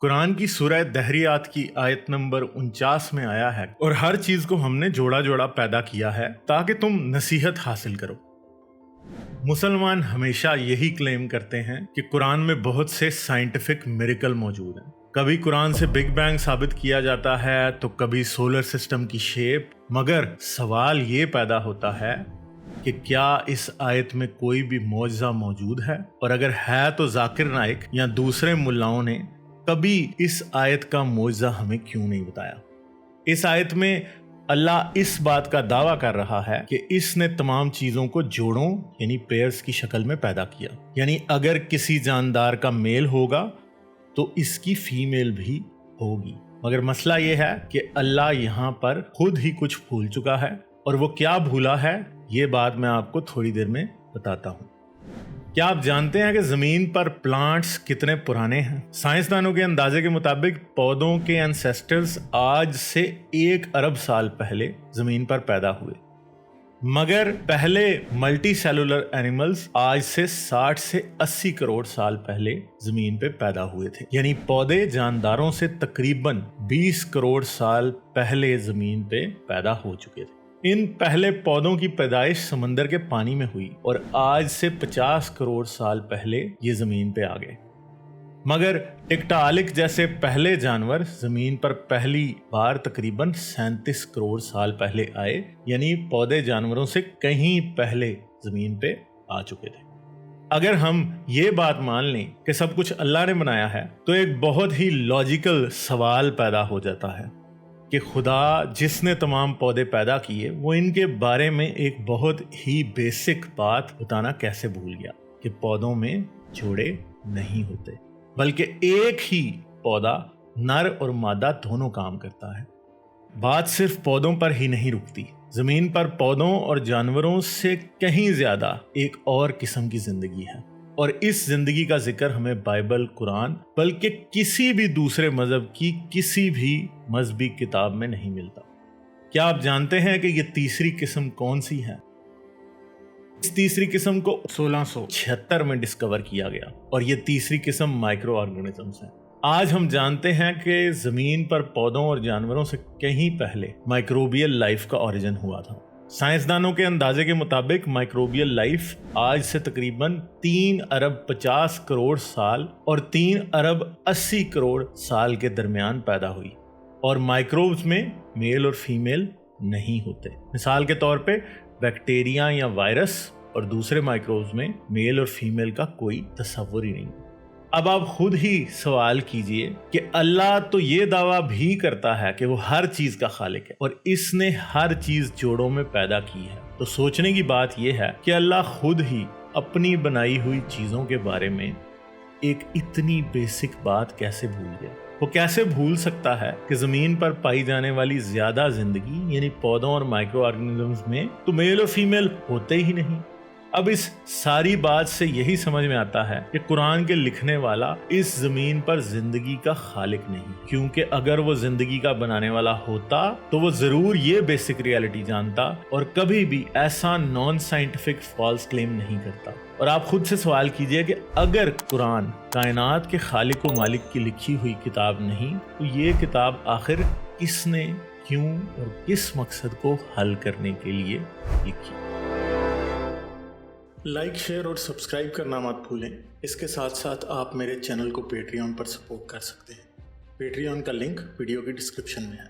कुरान की सूरह दहरियात की आयत नंबर 49 में आया है, और हर चीज को हमने जोड़ा जोड़ा पैदा किया है ताकि तुम नसीहत हासिल करो। मुसलमान हमेशा यही क्लेम करते हैं कि कुरान में बहुत से साइंटिफिक मिरेकल मौजूद हैं। कभी कुरान से बिग बैंग साबित किया जाता है तो कभी सोलर सिस्टम की शेप, मगर सवाल ये पैदा होता है कि क्या इस आयत में कोई भी मौजज़ा मौजूद है, और अगर है तो जाकिर नाइक या दूसरे मुल्लाओं ने कभी इस आयत का मौजज़ा हमें क्यों नहीं बताया। इस आयत में अल्लाह इस बात का दावा कर रहा है कि इसने तमाम चीज़ों को जोड़ों यानी पेयर्स की शक्ल में पैदा किया, यानी अगर किसी जानदार का मेल होगा तो इसकी फीमेल भी होगी। मगर मसला ये है कि अल्लाह यहाँ पर खुद ही कुछ भूल चुका है, और वो क्या भूला है ये बात मैं आपको थोड़ी देर में बताता हूँ। क्या आप जानते हैं कि ज़मीन पर प्लांट्स कितने पुराने हैं? साइंसदानों के अंदाजे के मुताबिक पौधों के एंसेस्टर्स आज से 1 अरब साल पहले ज़मीन पर पैदा हुए, मगर पहले मल्टी सेलुलर एनिमल्स आज से 60 से 80 करोड़ साल पहले ज़मीन पे पैदा हुए थे। यानी पौधे जानदारों से तकरीबन 20 करोड़ साल पहले ज़मीन पे पैदा हो चुके थे। इन पहले पौधों की पैदाइश समंदर के पानी में हुई, और आज से 50 करोड़ साल पहले ये ज़मीन पे आ गए। मगर टिकटॉलिक जैसे पहले जानवर ज़मीन पर पहली बार तकरीबन 37 करोड़ साल पहले आए, यानी पौधे जानवरों से कहीं पहले ज़मीन पे आ चुके थे। अगर हम ये बात मान लें कि सब कुछ अल्लाह ने बनाया है, तो एक बहुत ही लॉजिकल सवाल पैदा हो जाता है कि खुदा जिसने तमाम पौधे पैदा किए वो इनके बारे में एक बहुत ही बेसिक बात बताना कैसे भूल गया कि पौधों में जोड़े नहीं होते, बल्कि एक ही पौधा नर और मादा दोनों काम करता है। बात सिर्फ पौधों पर ही नहीं रुकती, ज़मीन पर पौधों और जानवरों से कहीं ज़्यादा एक और किस्म की ज़िंदगी है, और इस जिंदगी का जिक्र हमें बाइबल, कुरान, बल्कि किसी भी दूसरे मजहब की किसी भी मजहबी किताब में नहीं मिलता। क्या आप जानते हैं कि ये तीसरी किस्म कौन सी है? इस तीसरी किस्म को 1676 में डिस्कवर किया गया, और ये तीसरी किस्म माइक्रो ऑर्गेनिजम्स है। आज हम जानते हैं कि जमीन पर पौधों और जानवरों से कहीं पहले माइक्रोबियल लाइफ का ओरिजिन हुआ था। साइंसदानों के अंदाजे के मुताबिक माइक्रोबियल लाइफ आज से तकरीबन 3 अरब 50 करोड़ साल और 3 अरब 80 करोड़ साल के दरमियान पैदा हुई, और माइक्रोब्स में मेल और फीमेल नहीं होते। मिसाल के तौर पे बैक्टीरिया या वायरस और दूसरे माइक्रोब्स में मेल और फीमेल का कोई तस्वुर ही नहीं। अब आप खुद ही सवाल कीजिए कि अल्लाह तो ये दावा भी करता है कि वो हर चीज का खालिक है, और इसने हर चीज जोड़ों में पैदा की है। तो सोचने की बात यह है कि अल्लाह खुद ही अपनी बनाई हुई चीजों के बारे में एक इतनी बेसिक बात कैसे भूल गया। वो कैसे भूल सकता है कि जमीन पर पाई जाने वाली ज्यादा जिंदगी यानी पौधों और माइक्रो ऑर्गेनिजम्स में तो मेल और फीमेल होते ही नहीं। अब इस सारी बात से यही समझ में आता है कि कुरान के लिखने वाला इस जमीन पर जिंदगी का खालिक नहीं, क्योंकि अगर वो जिंदगी का बनाने वाला होता तो वो जरूर ये बेसिक रियलिटी जानता और कभी भी ऐसा नॉन साइंटिफिक फॉल्स क्लेम नहीं करता। और आप खुद से सवाल कीजिए कि अगर कुरान कायनात के खालिक व मालिक की लिखी हुई किताब नहीं, तो ये किताब आखिर किसने, क्यों और किस मकसद को हल करने के लिए लिखी। लाइक, शेयर और सब्सक्राइब करना मत भूलें। इसके साथ साथ आप मेरे चैनल को पेट्रियन पर सपोर्ट कर सकते हैं। पेट्रियन का लिंक वीडियो की डिस्क्रिप्शन में है।